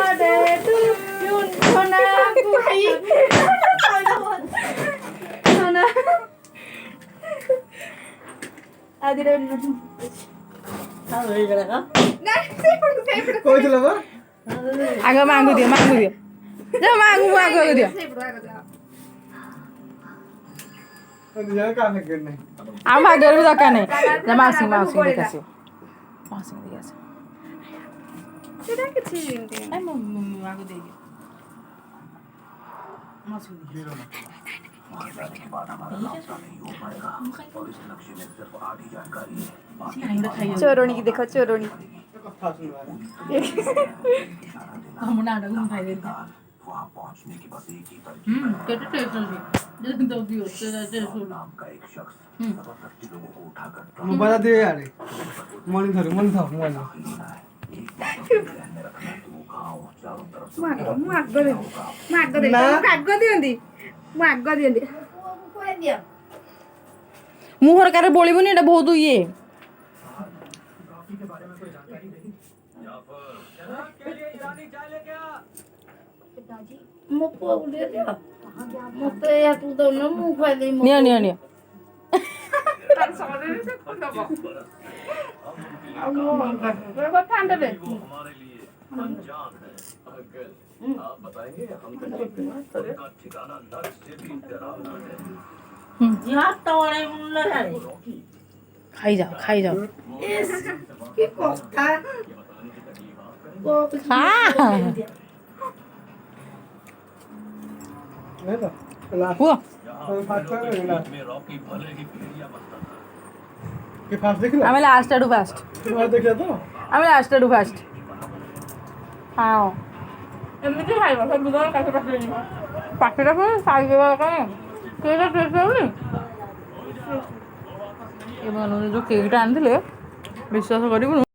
birthday to you, Sona. Kumain. Sona. Adi rin. आगो मांगू दियो जा मांगू दियो आम भाग्य भी दरकार नहीं जा मासी देखासी সেটা কিছু দিনতে আই মাগো দেই মাসু দিও না चोरोनी की देखो चोरोनी हम नाटक में खाई देते वहां पहुंचने की बस एक ही तरकीब कैसे टेस्ट होगी जल्दी तो भी होते रहते हैं नाम का एक शख्स जबरदस्ती लोगों को उठाकर मैं बता दे यार मन था मन मुहर कार बोलबनी এটা বহুত ইয়ে নিয়া ঠান্ডা দে आप बताएंगे हम का ठिकाना नर्क से भी डरावना है यार तोरे मुल्ला है खाई जाओ की कोस्ता खा हुआ में रॉकी भले की भेड़िया बनता था के फास्ट देख ले আমি লাস্ট আডু ফাস্ট তুমি দেখলে তো আমি লাস্ট আডু ফাস্ট খাও এমনিতে খাইবা সব দুধের কাছে পাঠিয়ে নিবা পাঠিয়ে রাখো সাইজ দেওয়া কেন কেকটা টেস্ট হবে এবং যে কেকটা আনছিলে বিশ্বাস করিব